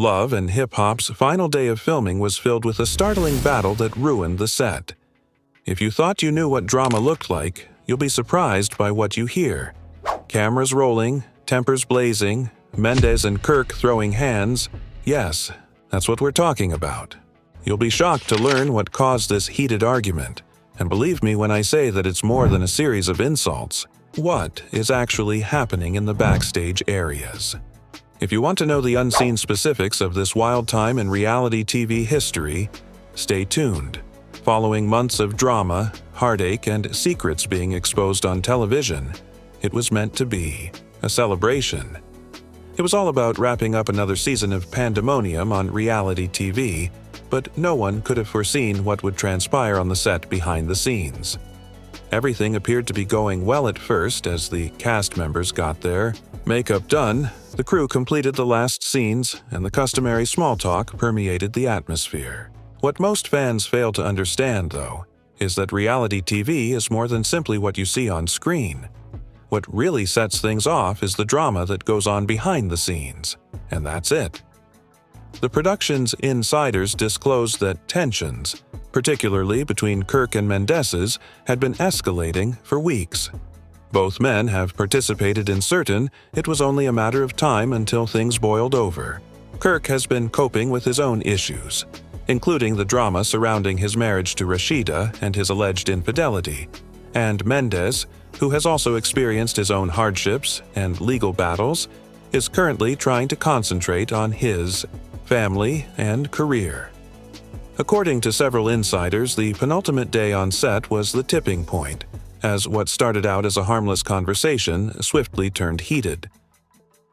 Love and Hip Hop's final day of filming was filled with a startling battle that ruined the set. If you thought you knew what drama looked like, you'll be surprised by what you hear. Cameras rolling, tempers blazing, Mendes and Kirk throwing hands. Yes, that's what we're talking about. You'll be shocked to learn what caused this heated argument. And believe me when I say that it's more than a series of insults. What is actually happening in the backstage areas? If you want to know the unseen specifics of this wild time in reality TV history, stay tuned. Following months of drama, heartache, and secrets being exposed on television, it was meant to be a celebration. It was all about wrapping up another season of pandemonium on reality TV, but no one could have foreseen what would transpire on the set behind the scenes. Everything appeared to be going well at first as the cast members got their makeup done, the crew completed the last scenes, and the customary small talk permeated the atmosphere. What most fans fail to understand, though, is that reality TV is more than simply what you see on screen. What really sets things off is the drama that goes on behind the scenes, and that's it. The production's insiders disclosed that tensions, particularly between Kirk and Mendes, had been escalating for weeks. Both men have participated in certain, it was only a matter of time until things boiled over. Kirk has been coping with his own issues, including the drama surrounding his marriage to Rasheeda and his alleged infidelity, and Mendes, who has also experienced his own hardships and legal battles, is currently trying to concentrate on his family and career. According to several insiders, the penultimate day on set was the tipping point, as what started out as a harmless conversation swiftly turned heated.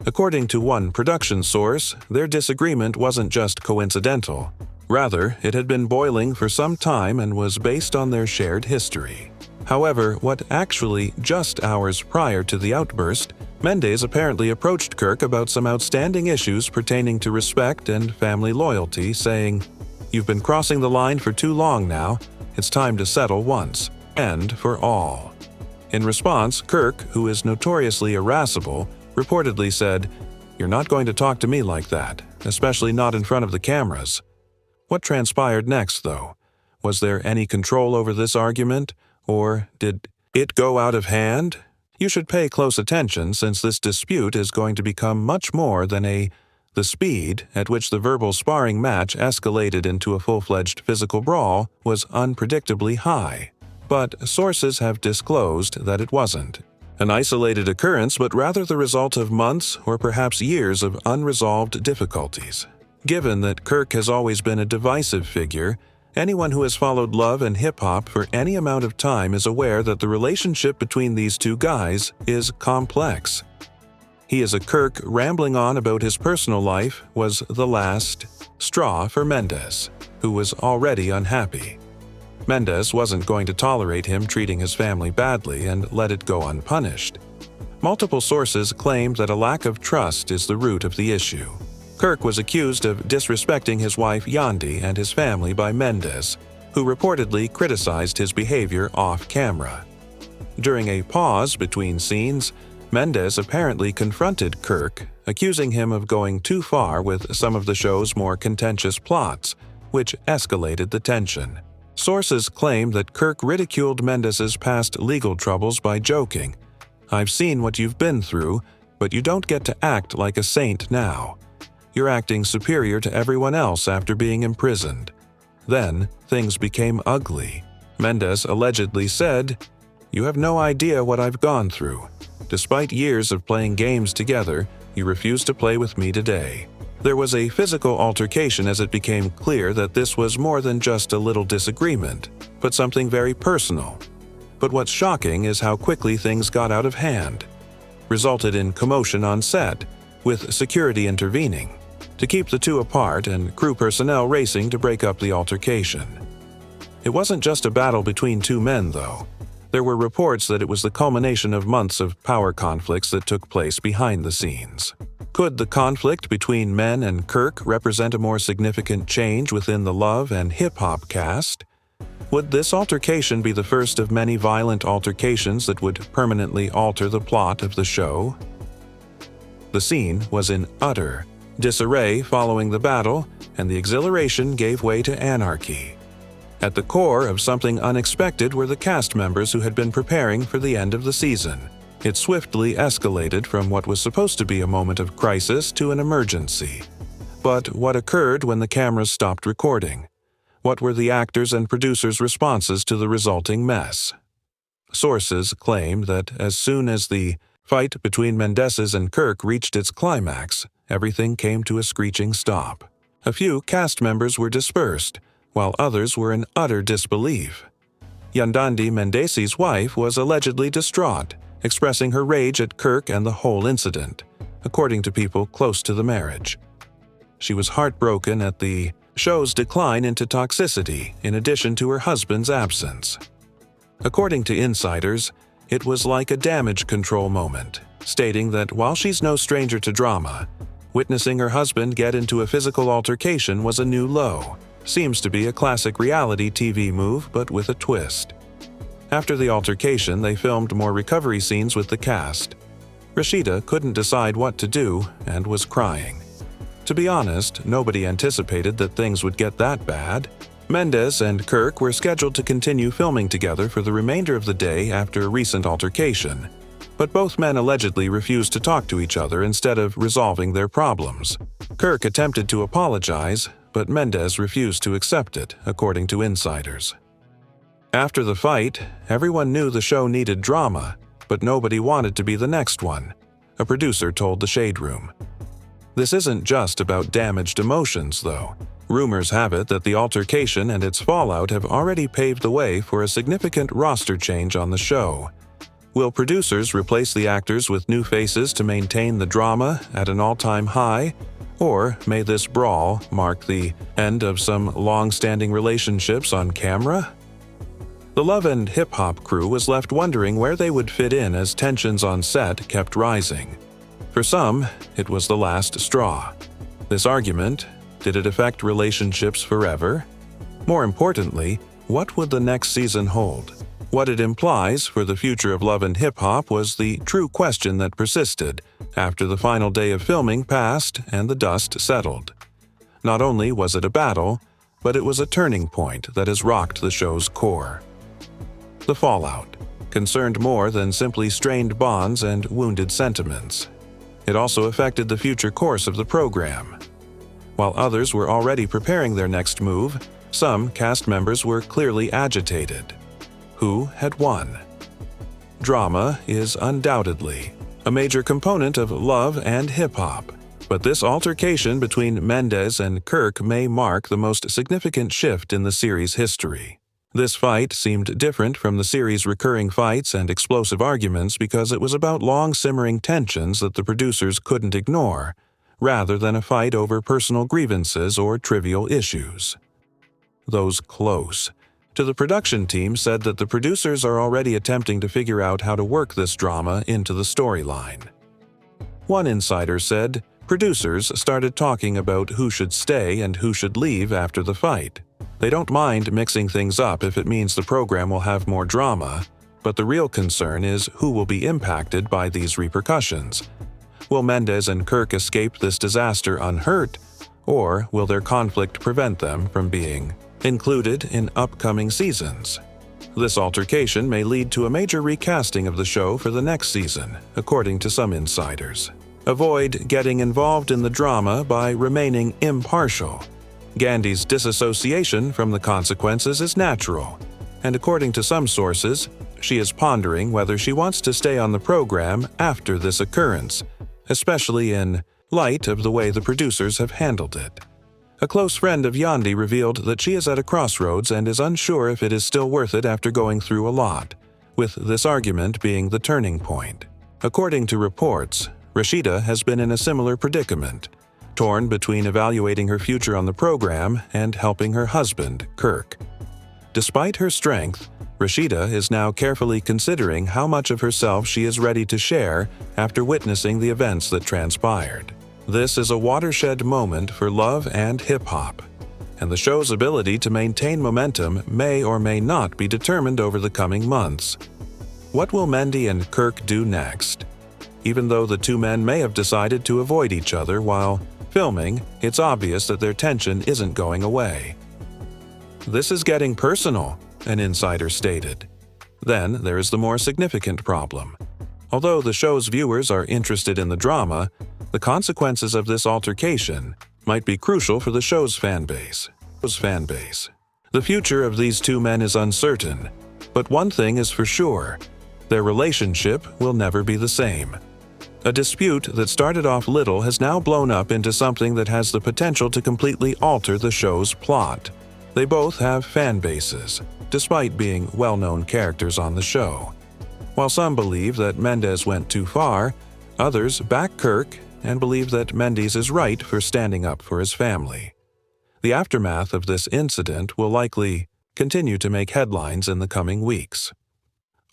According to one production source, their disagreement wasn't just coincidental. Rather, it had been boiling for some time and was based on their shared history. However, what actually just hours prior to the outburst, Mendes apparently approached Kirk about some outstanding issues pertaining to respect and family loyalty, saying, "You've been crossing the line for too long now. It's time to settle once and for all." In response, Kirk, who is notoriously irascible, reportedly said, "You're not going to talk to me like that, especially not in front of the cameras." What transpired next, though? Was there any control over this argument? Or did it go out of hand? You should pay close attention since this dispute is going to become much more than the speed at which the verbal sparring match escalated into a full-fledged physical brawl was unpredictably high. But sources have disclosed that it wasn't an isolated occurrence, but rather the result of months or perhaps years of unresolved difficulties. Given that Kirk has always been a divisive figure, anyone who has followed Love and Hip Hop for any amount of time is aware that the relationship between these two guys is complex. He is a Kirk rambling on about his personal life was the last straw for Mendes, who was already unhappy. Mendes wasn't going to tolerate him treating his family badly and let it go unpunished. Multiple sources claim that a lack of trust is the root of the issue. Kirk was accused of disrespecting his wife Yandi and his family by Mendes, who reportedly criticized his behavior off-camera. During a pause between scenes, Mendes apparently confronted Kirk, accusing him of going too far with some of the show's more contentious plots, which escalated the tension. Sources claim that Kirk ridiculed Mendes's past legal troubles by joking, "I've seen what you've been through, but you don't get to act like a saint now. You're acting superior to everyone else after being imprisoned." Then, things became ugly. Mendes allegedly said, "You have no idea what I've gone through. Despite years of playing games together, you refuse to play with me today." There was a physical altercation as it became clear that this was more than just a little disagreement, but something very personal. But what's shocking is how quickly things got out of hand. Resulted in commotion on set, with security intervening to keep the two apart and crew personnel racing to break up the altercation. It wasn't just a battle between two men, though. There were reports that it was the culmination of months of power conflicts that took place behind the scenes. Could the conflict between Men and Kirk represent a more significant change within the Love and Hip Hop cast? Would this altercation be the first of many violent altercations that would permanently alter the plot of the show? The scene was in utter disarray following the battle, and the exhilaration gave way to anarchy. At the core of something unexpected were the cast members who had been preparing for the end of the season. It swiftly escalated from what was supposed to be a moment of crisis to an emergency. But what occurred when the cameras stopped recording? What were the actors' and producers' responses to the resulting mess? Sources claim that as soon as the fight between Mendes and Kirk reached its climax, everything came to a screeching stop. A few cast members were dispersed, while others were in utter disbelief. Yandandi Mendesi's wife was allegedly distraught, expressing her rage at Kirk and the whole incident, according to people close to the marriage. She was heartbroken at the show's decline into toxicity, in addition to her husband's absence. According to insiders, it was like a damage control moment, stating that while she's no stranger to drama, witnessing her husband get into a physical altercation was a new low. Seems to be a classic reality TV move, but with a twist. After the altercation, they filmed more recovery scenes with the cast. Rasheeda couldn't decide what to do and was crying. To be honest, nobody anticipated that things would get that bad. Mendes and Kirk were scheduled to continue filming together for the remainder of the day after a recent altercation, but both men allegedly refused to talk to each other instead of resolving their problems. Kirk attempted to apologize, but Mendes refused to accept it, according to insiders. After the fight, everyone knew the show needed drama, but nobody wanted to be the next one, a producer told the Shade Room. This isn't just about damaged emotions, though. Rumors have it that the altercation and its fallout have already paved the way for a significant roster change on the show. Will producers replace the actors with new faces to maintain the drama at an all-time high? Or may this brawl mark the end of some long-standing relationships on camera? The Love and Hip Hop crew was left wondering where they would fit in as tensions on set kept rising. For some, it was the last straw. This argument, did it affect relationships forever? More importantly, what would the next season hold? What it implies for the future of Love and Hip Hop was the true question that persisted after the final day of filming passed and the dust settled. Not only was it a battle, but it was a turning point that has rocked the show's core. The fallout concerned more than simply strained bonds and wounded sentiments. It also affected the future course of the program. While others were already preparing their next move, some cast members were clearly agitated. Who had won? Drama is undoubtedly a major component of Love and Hip Hop, but this altercation between Mendes and Kirk may mark the most significant shift in the series' history. This fight seemed different from the series' recurring fights and explosive arguments because it was about long simmering tensions that the producers couldn't ignore, rather than a fight over personal grievances or trivial issues. Those close to the production team said that the producers are already attempting to figure out how to work this drama into the storyline. One insider said producers started talking about who should stay and who should leave after the fight. They don't mind mixing things up if it means the program will have more drama, but the real concern is who will be impacted by these repercussions. Will Mendes and Kirk escape this disaster unhurt, or will their conflict prevent them from being included in upcoming seasons? This altercation may lead to a major recasting of the show for the next season, according to some insiders. Avoid getting involved in the drama by remaining impartial. Gandhi's disassociation from the consequences is natural, and according to some sources, she is pondering whether she wants to stay on the program after this occurrence, especially in light of the way the producers have handled it. A close friend of Yandi revealed that she is at a crossroads and is unsure if it is still worth it after going through a lot, with this argument being the turning point. According to reports, Rasheeda has been in a similar predicament, torn between evaluating her future on the program and helping her husband, Kirk. Despite her strength, Rasheeda is now carefully considering how much of herself she is ready to share after witnessing the events that transpired. This is a watershed moment for Love and Hip Hop, and the show's ability to maintain momentum may or may not be determined over the coming months. What will Mendy and Kirk do next? Even though the two men may have decided to avoid each other while filming, it's obvious that their tension isn't going away. "This is getting personal," an insider stated. Then there is the more significant problem. Although the show's viewers are interested in the drama, the consequences of this altercation might be crucial for the show's fan base. The future of these two men is uncertain, but one thing is for sure: their relationship will never be the same. A dispute that started off little has now blown up into something that has the potential to completely alter the show's plot. They both have fan bases, despite being well-known characters on the show. While some believe that Mendes went too far, others back Kirk and believe that Mendes is right for standing up for his family. The aftermath of this incident will likely continue to make headlines in the coming weeks.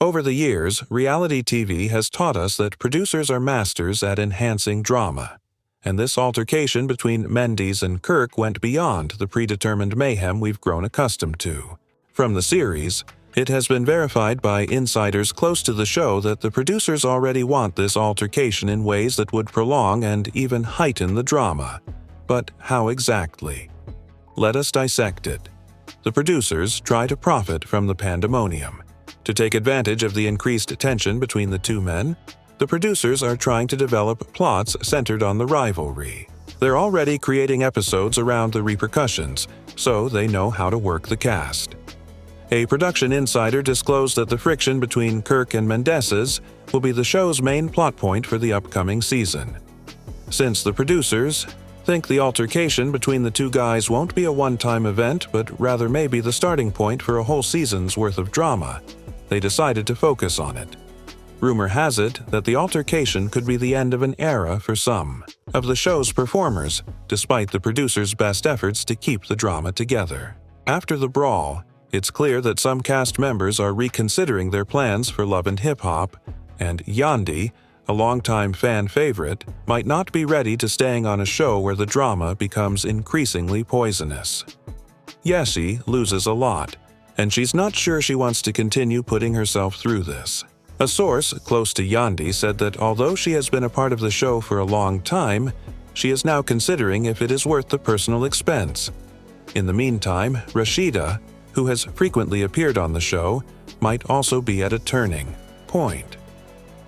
Over the years, reality TV has taught us that producers are masters at enhancing drama, and this altercation between Mendes and Kirk went beyond the predetermined mayhem we've grown accustomed to. From the series, it has been verified by insiders close to the show that the producers already want this altercation in ways that would prolong and even heighten the drama. But how exactly? Let us dissect it. The producers try to profit from the pandemonium. To take advantage of the increased tension between the two men, the producers are trying to develop plots centered on the rivalry. They're already creating episodes around the repercussions, so they know how to work the cast. A production insider disclosed that the friction between Kirk and Mendes will be the show's main plot point for the upcoming season. Since the producers think the altercation between the two guys won't be a one-time event, but rather may be the starting point for a whole season's worth of drama, they decided to focus on it. Rumor has it that the altercation could be the end of an era for some of the show's performers, despite the producers' best efforts to keep the drama together. After the brawl, it's clear that some cast members are reconsidering their plans for Love and Hip Hop, and Yandi, a longtime fan favorite, might not be ready to staying on a show where the drama becomes increasingly poisonous. Yessie loses a lot, and she's not sure she wants to continue putting herself through this. A source close to Yandi said that although she has been a part of the show for a long time, she is now considering if it is worth the personal expense. In the meantime, Rasheeda, who has frequently appeared on the show, might also be at a turning point.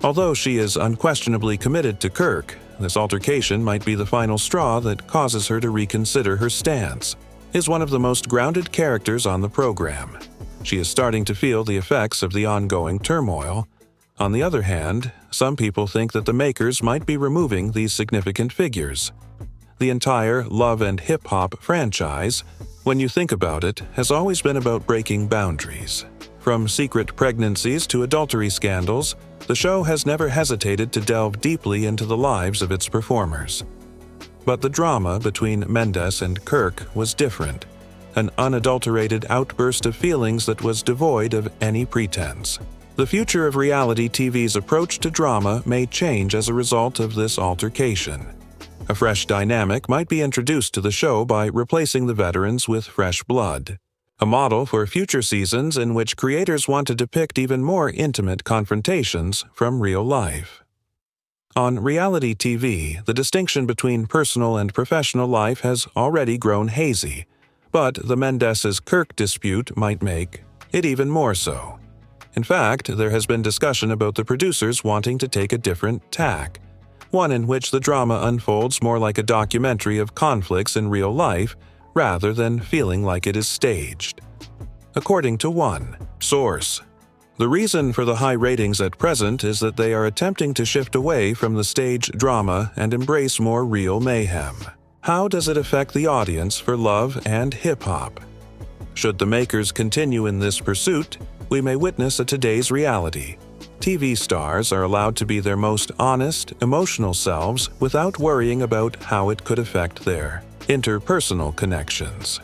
Although she is unquestionably committed to Kirk, this altercation might be the final straw that causes her to reconsider her stance. Is one of the most grounded characters on the program. She is starting to feel the effects of the ongoing turmoil. On the other hand, some people think that the makers might be removing these significant figures. The entire Love and Hip Hop franchise, when you think about it, has always been about breaking boundaries. From secret pregnancies to adultery scandals, the show has never hesitated to delve deeply into the lives of its performers. But the drama between Mendes and Kirk was different, an unadulterated outburst of feelings that was devoid of any pretense. The future of reality TV's approach to drama may change as a result of this altercation. A fresh dynamic might be introduced to the show by replacing the veterans with fresh blood, a model for future seasons in which creators want to depict even more intimate confrontations from real life. On reality TV, the distinction between personal and professional life has already grown hazy, but the Mendes-Kirk dispute might make it even more so. In fact, there has been discussion about the producers wanting to take a different tack, one in which the drama unfolds more like a documentary of conflicts in real life rather than feeling like it is staged. According to one source, the reason for the high ratings at present is that they are attempting to shift away from the stage drama and embrace more real mayhem. How does it affect the audience for Love and Hip Hop? Should the makers continue in this pursuit, we may witness a today's reality. TV stars are allowed to be their most honest, emotional selves without worrying about how it could affect their interpersonal connections.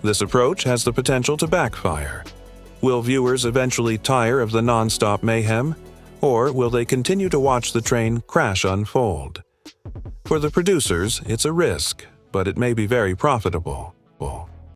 This approach has the potential to backfire. Will viewers eventually tire of the non-stop mayhem, or will they continue to watch the train crash unfold? For the producers, it's a risk, but it may be very profitable.